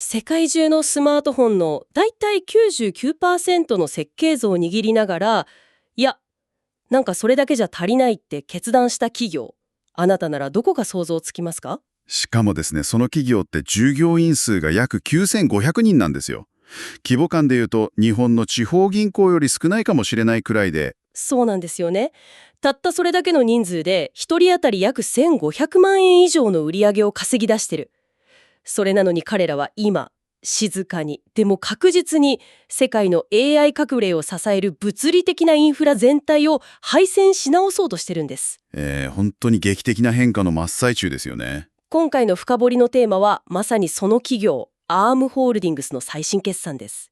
世界中のスマートフォンのだいたい99%の設計図を握りながら、いや、なんかそれだけじゃ足りないって決断した企業、あなたならどこが想像つきますか？しかもですね、その企業って従業員数が約9500人なんですよ。規模感で言うと日本の地方銀行より少ないかもしれないくらいで、そうなんですよね。たったそれだけの人数で1人当たり約1500万円以上の売り上げを稼ぎ出してる。それなのに彼らは今、静かに、でも確実に世界の AI 革命を支える物理的なインフラ全体を配線し直そうとしてるんです。本当に劇的な変化の真っ最中ですよね。今回の深掘りのテーマはまさにその企業、アームホールディングスの最新決算です。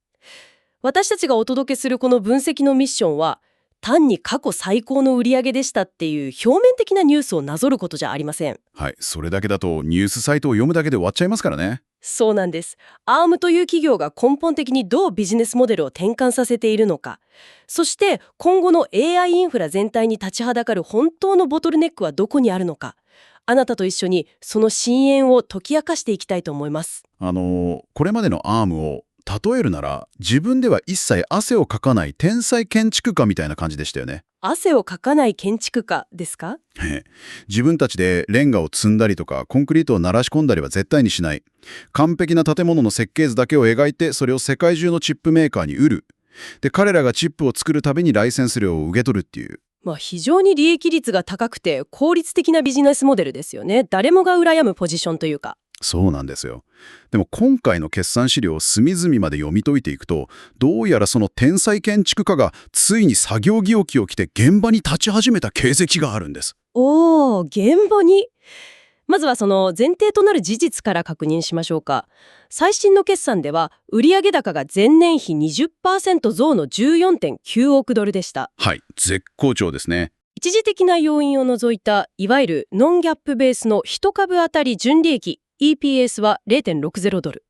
私たちがお届けするこの分析のミッションは、単に過去最高の売り上げでしたっていう表面的なニュースをなぞることじゃありません。はい、それだけだとニュースサイトを読むだけで終わっちゃいますからね。そうなんです。アームという企業が根本的にどうビジネスモデルを転換させているのか、そして今後の AI インフラ全体に立ちはだかる本当のボトルネックはどこにあるのか、あなたと一緒にその深淵を解き明かしていきたいと思います。これまでのアームを例えるなら、自分では一切汗をかかない天才建築家みたいな感じでしたよね。汗をかかない建築家ですか？自分たちでレンガを積んだりとかコンクリートを鳴らし込んだりは絶対にしない。完璧な建物の設計図だけを描いて、それを世界中のチップメーカーに売る。で、彼らがチップを作るたびにライセンス料を受け取るっていう。非常に利益率が高くて効率的なビジネスモデルですよね。誰もが羨むポジションというか。そうなんですよ。でも今回の決算資料を隅々まで読み解いていくと、どうやらその天才建築家がついに作業着を着て現場に立ち始めた形跡があるんです。おー、現場に。まずはその前提となる事実から確認しましょうか。最新の決算では売上高が前年比 20% 増の 14.9 億ドルでした。はい、絶好調ですね。一時的な要因を除いたいわゆるノンギャップベースの1株当たり純利益 EPS は 0.60 ドル。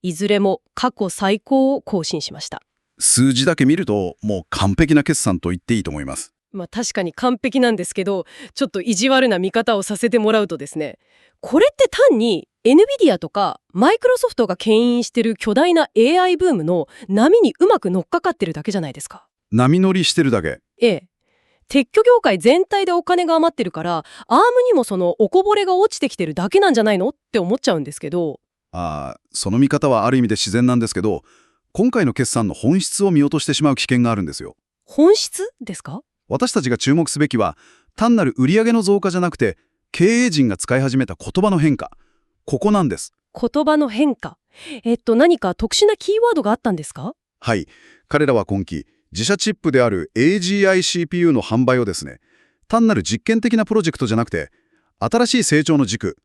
いずれも過去最高を更新しました。数字だけ見るともう完璧な決算と言っていいと思います。確かに完璧なんですけど、ちょっと意地悪な見方をさせてもらうとですね、これって単に NVIDIA とかマイクロソフトが牽引してる巨大な AI ブームの波にうまく乗っかかってるだけじゃないですか。波乗りしてるだけ。ええ。撤去業界全体でお金が余ってるから、アームにもそのおこぼれが落ちてきてるだけなんじゃないのって思っちゃうんですけど。その見方はある意味で自然なんですけど、今回の決算の本質を見落としてしまう危険があるんですよ。本質ですか？私たちが注目すべきは、単なる売上の増加じゃなくて、経営陣が使い始めた言葉の変化。ここなんです。言葉の変化。何か特殊なキーワードがあったんですか？はい。彼らは今期、自社チップである AGI-CPU の販売をですね、単なる実験的なプロジェクトじゃなくて、新しい成長の軸、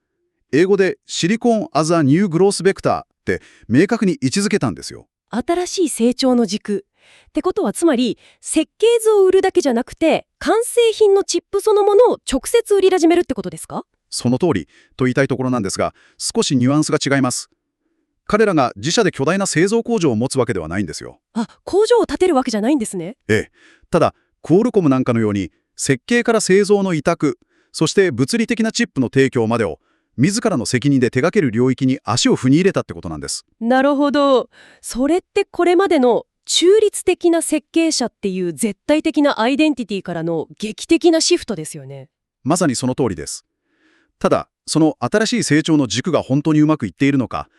英語でシリコン・アザ・ニュー・グロース・ベクターって明確に位置づけたんですよ。新しい成長の軸。ってことはつまり設計図を売るだけじゃなくて完成品のチップそのものを直接売り始めるってことですか？その通りと言いたいところなんですが、少しニュアンスが違います。彼らが自社で巨大な製造工場を持つわけではないんですよ。工場を建てるわけじゃないんですね。ええ。ただ、クオルコムなんかのように設計から製造の委託、そして物理的なチップの提供までを自らの責任で手掛ける領域に足を踏み入れたってことなんです。なるほど。それってこれまでの中立的な設計者っていう絶対的なアイデンティティからの劇的なシフトですよね。まさにその通りです。ただ、その新しい成長の軸が本当にうまくいっているのか、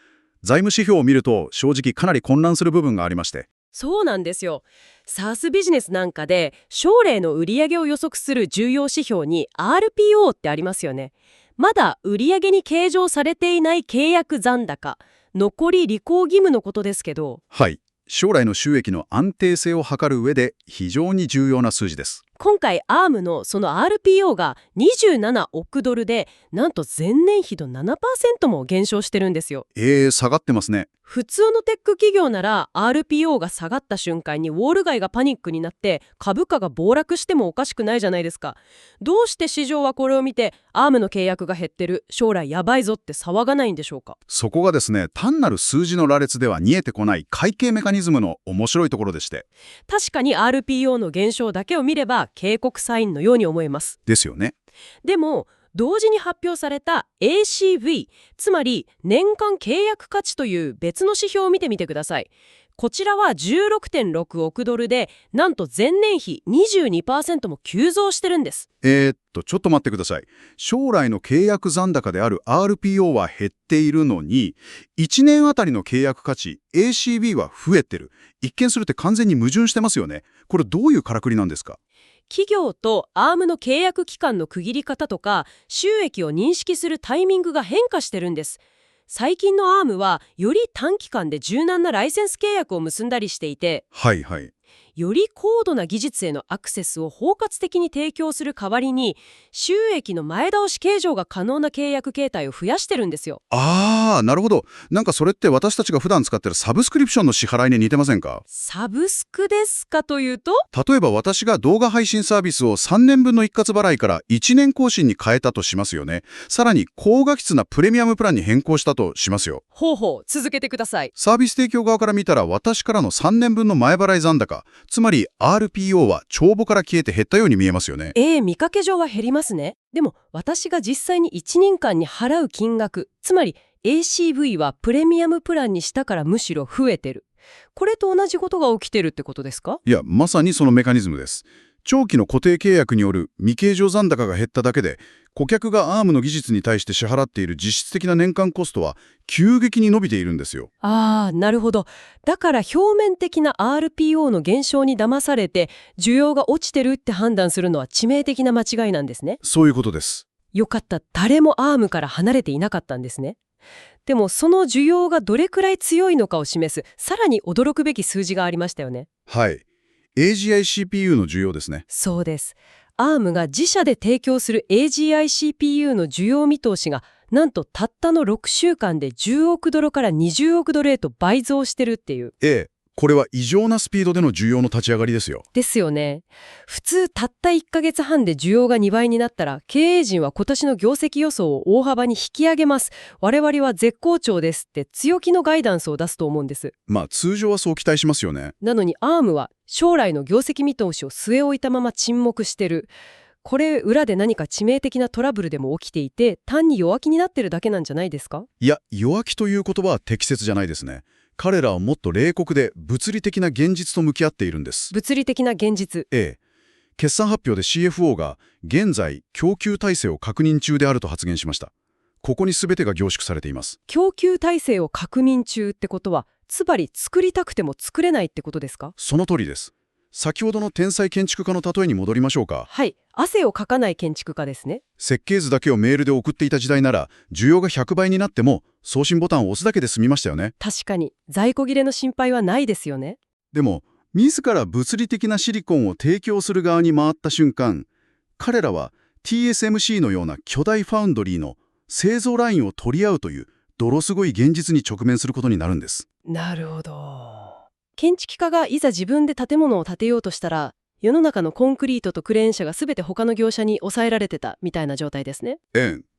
財務指標を見ると正直かなり混乱する部分がありまして。そうなんですよ。SaaS ビジネスなんかで将来の売上を予測する重要指標に RPO ってありますよね。まだ売上に計上されていない契約残高、残り履行義務のことですけど。はい。将来の収益の安定性を図る上で非常に重要な数字です。今回 ARM のその RPO が27億ドルで、なんと前年比の 7% も減少してるんですよ。下がってますね。普通のテック企業なら RPO が下がった瞬間にウォール街がパニックになって株価が暴落してもおかしくないじゃないですか。どうして市場はこれを見て ARM の契約が減ってる、将来やばいぞって騒がないんでしょうか？そこがですね、単なる数字の羅列では見えてこない会計メカニズムの面白いところでして。確かに RPO の減少だけを見れば警告サインのように思えます。ですよね。でも同時に発表された ACV、つまり年間契約価値という別の指標を見てみてください。こちらは16.6億ドルで、なんと前年比 22% も急増してるんです。ちょっと待ってください。将来の契約残高である RPO は減っているのに、1年あたりの契約価値 ACV は増えてる。一見するって完全に矛盾してますよね。これどういうからくりなんですか？企業とアームの契約期間の区切り方とか、収益を認識するタイミングが変化してるんです。最近のアームはより短期間で柔軟なライセンス契約を結んだりしていて、はいはい。より高度な技術へのアクセスを包括的に提供する代わりに、収益の前倒し計上が可能な契約形態を増やしてるんですよ。なるほど。なんかそれって私たちが普段使ってるサブスクリプションの支払いに似てませんか？サブスクですかというと、例えば私が動画配信サービスを3年分の一括払いから1年更新に変えたとしますよね。さらに高画質なプレミアムプランに変更したとしますよ。続けてください。サービス提供側から見たら私からの3年分の前払い残高、つまり RPO は帳簿から消えて減ったように見えますよね。見かけ上は減りますね。でも私が実際に1年間に払う金額、つまり ACV はプレミアムプランにしたからむしろ増えてる。これと同じことが起きてるってことですか？いや、まさにそのメカニズムです。長期の固定契約による未計上残高が減っただけで、顧客が ARM の技術に対して支払っている実質的な年間コストは急激に伸びているんですよ。なるほど。だから表面的な RPO の減少に騙されて、需要が落ちてるって判断するのは致命的な間違いなんですね。そういうことです。よかった。誰も ARM から離れていなかったんですね。でもその需要がどれくらい強いのかを示す、さらに驚くべき数字がありましたよね。はい。AGI CPU の需要ですね。そうです。ARM が自社で提供する AGI CPU の需要見通しが、なんとたったの6週間で10億ドルから20億ドルへと倍増してるっていう。これは異常なスピードでの需要の立ち上がりですよ。ですよね。普通たった1ヶ月半で需要が2倍になったら、経営陣は今年の業績予想を大幅に引き上げます。我々は絶好調ですって強気のガイダンスを出すと思うんです。通常はそう期待しますよね。なのに ARM は将来の業績見通しを据え置いたまま沈黙してる。これ裏で何か致命的なトラブルでも起きていて、単に弱気になってるだけなんじゃないですか？いや、弱気という言葉は適切じゃないですね。彼らはもっと冷酷で物理的な現実と向き合っているんです。物理的な現実。決算発表で CFO が現在供給体制を確認中であると発言しました。ここに全てが凝縮されています。供給体制を確認中ってことは、つまり作りたくても作れないってことですか？その通りです。先ほどの天才建築家の例えに戻りましょうか。はい。汗をかかない建築家ですね。設計図だけをメールで送っていた時代なら、需要が100倍になっても送信ボタンを押すだけで済みましたよね。確かに。在庫切れの心配はないですよね。でも、自ら物理的なシリコンを提供する側に回った瞬間、彼らは TSMC のような巨大ファウンドリーの製造ラインを取り合うという泥すごい現実に直面することになるんです。なるほど。建築家がいざ自分で建物を建てようとしたら、世の中のコンクリートとクレーン車が全て他の業者に抑えられてたみたいな状態ですね。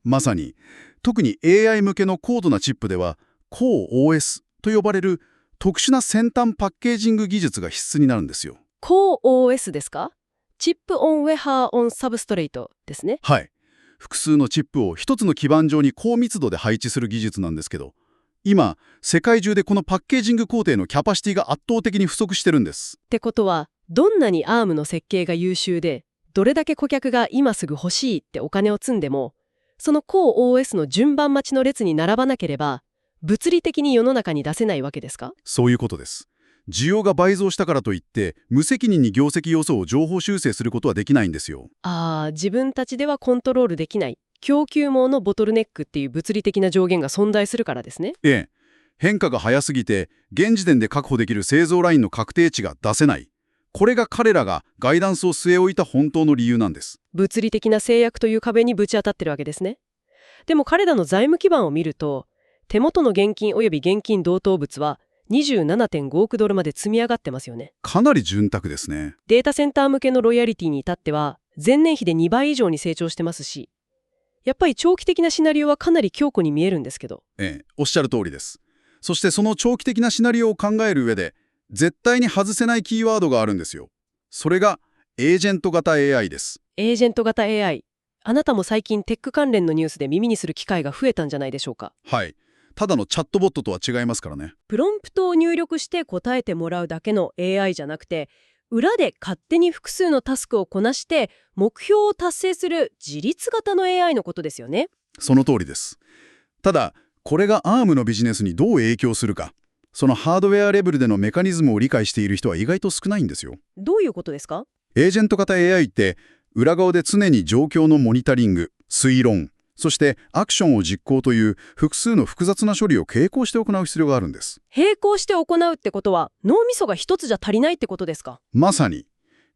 まさに。特に AI 向けの高度なチップでは、高 OS と呼ばれる特殊な先端パッケージング技術が必須になるんですよ。高 OS ですか？チップオンウェハーオンサブストレートですね。はい。複数のチップを一つの基板上に高密度で配置する技術なんですけど、今、世界中でこのパッケージング工程のキャパシティが圧倒的に不足してるんです。ってことは、どんなに ARM の設計が優秀で、どれだけ顧客が今すぐ欲しいってお金を積んでも、その高 OS の順番待ちの列に並ばなければ、物理的に世の中に出せないわけですか？そういうことです。需要が倍増したからといって、無責任に業績予想を情報修正することはできないんですよ。自分たちではコントロールできない。供給網のボトルネックっていう物理的な上限が存在するからですね。変化が早すぎて、現時点で確保できる製造ラインの確定値が出せない。これが彼らがガイダンスを据え置いた本当の理由なんです。物理的な制約という壁にぶち当たってるわけですね。でも彼らの財務基盤を見ると、手元の現金及び現金同等物は 27.5 億ドルまで積み上がってますよね。かなり潤沢ですね。データセンター向けのロイヤリティに至っては、前年比で2倍以上に成長してますし、やっぱり長期的なシナリオはかなり強固に見えるんですけど。おっしゃる通りです。そしてその長期的なシナリオを考える上で、絶対に外せないキーワードがあるんですよ。それがエージェント型 AI です。エージェント型 AI。あなたも最近テック関連のニュースで耳にする機会が増えたんじゃないでしょうか。はい。ただのチャットボットとは違いますからね。プロンプトを入力して答えてもらうだけの AI じゃなくて、裏で勝手に複数のタスクをこなして目標を達成する自律型の AI のことですよね。その通りです。ただ、これが ARM のビジネスにどう影響するか、そのハードウェアレベルでのメカニズムを理解している人は意外と少ないんですよ。どういうことですか？エージェント型 AI って裏側で常に状況のモニタリング、推論、そしてアクションを実行という複数の複雑な処理を並行して行う必要があるんです。並行して行うってことは脳みそが一つじゃ足りないってことですか？まさに、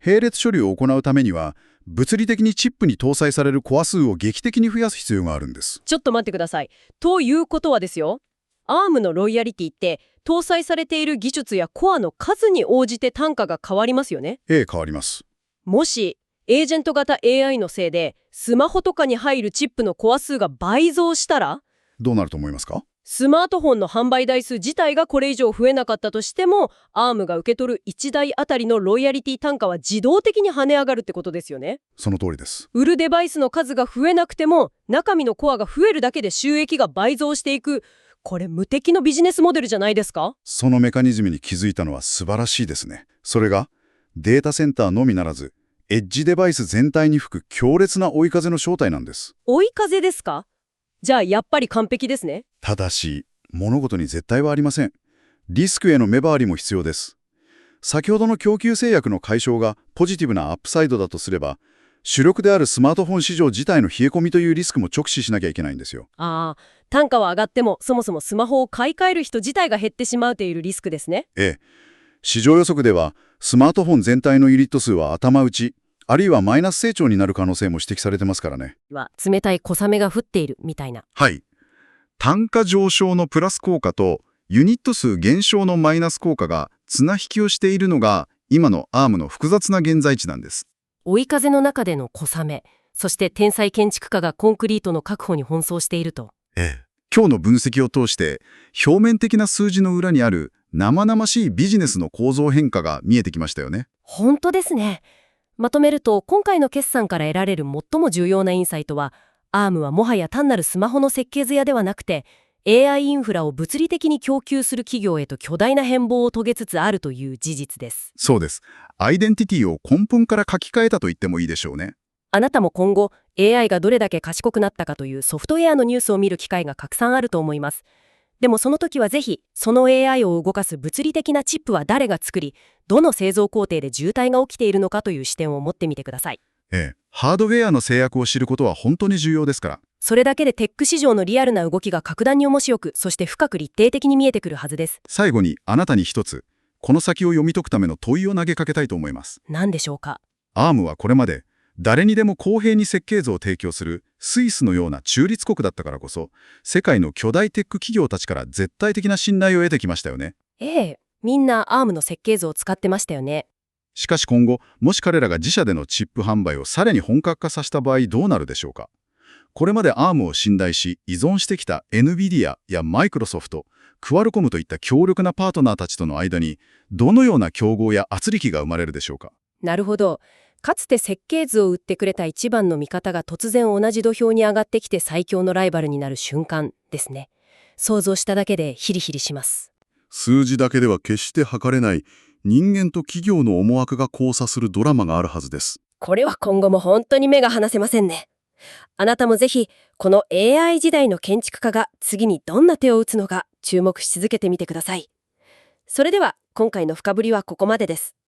並列処理を行うためには物理的にチップに搭載されるコア数を劇的に増やす必要があるんです。ちょっと待ってください。ということはですよ、ARM のロイヤリティって搭載されている技術やコアの数に応じて単価が変わりますよね。変わります。もしエージェント型 AI のせいでスマホとかに入るチップのコア数が倍増したら、どうなると思いますか？スマートフォンの販売台数自体がこれ以上増えなかったとしても ARM が受け取る1台あたりのロイヤリティ単価は自動的に跳ね上がるってことですよね。その通りです。売るデバイスの数が増えなくても中身のコアが増えるだけで収益が倍増していく、これ無敵のビジネスモデルじゃないですか？そのメカニズムに気づいたのは素晴らしいですね。それがデータセンターのみならずエッジデバイス全体に吹く強烈な追い風の正体なんです。追い風ですか？じゃあやっぱり完璧ですね。ただし、物事に絶対はありません。リスクへの目回りも必要です。先ほどの供給制約の解消がポジティブなアップサイドだとすれば、主力であるスマートフォン市場自体の冷え込みというリスクも直視しなきゃいけないんですよ。単価は上がってもそもそもスマホを買い替える人自体が減ってしまうというリスクですね。市場予測ではスマートフォン全体のユニット数は頭打ち、あるいはマイナス成長になる可能性も指摘されてますからね。冷たい小雨が降っているみたいな。はい。単価上昇のプラス効果とユニット数減少のマイナス効果が綱引きをしているのが今の ARM の複雑な現在地なんです。追い風の中での小雨、そして天才建築家がコンクリートの確保に奔走していると。今日の分析を通して表面的な数字の裏にある生々しいビジネスの構造変化が見えてきましたよね。本当ですね。まとめると今回の決算から得られる最も重要なインサイトは、ARM はもはや単なるスマホの設計図屋ではなくて AI インフラを物理的に供給する企業へと巨大な変貌を遂げつつあるという事実です。そうです。アイデンティティを根本から書き換えたと言ってもいいでしょうね。あなたも今後 AI がどれだけ賢くなったかというソフトウェアのニュースを見る機会がたくさんあると思います。でもその時はぜひその AI を動かす物理的なチップは誰が作り、どの製造工程で渋滞が起きているのかという視点を持ってみてください。ハードウェアの制約を知ることは本当に重要ですから。それだけでテック市場のリアルな動きが格段に面白く、そして深く立体的に見えてくるはずです。最後にあなたに一つ、この先を読み解くための問いを投げかけたいと思います。何でしょうか。ARM はこれまで誰にでも公平に設計図を提供するスイスのような中立国だったからこそ、世界の巨大テック企業たちから絶対的な信頼を得てきましたよね。みんな ARM の設計図を使ってましたよね。しかし今後、もし彼らが自社でのチップ販売をさらに本格化させた場合どうなるでしょうか。これまで ARM を信頼し依存してきた NVIDIA やマイクロソフト、クアルコムといった強力なパートナーたちとの間にどのような競合や圧力が生まれるでしょうか。なるほど。かつて設計図を売ってくれた一番の味方が突然同じ土俵に上がってきて最強のライバルになる瞬間ですね。想像しただけでヒリヒリします。数字だけでは決して測れない人間と企業の思惑が交差するドラマがあるはずです。これは今後も本当に目が離せませんね。あなたもぜひこの AI 時代の建築家が次にどんな手を打つのか注目し続けてみてください。それでは今回の深掘りはここまでです。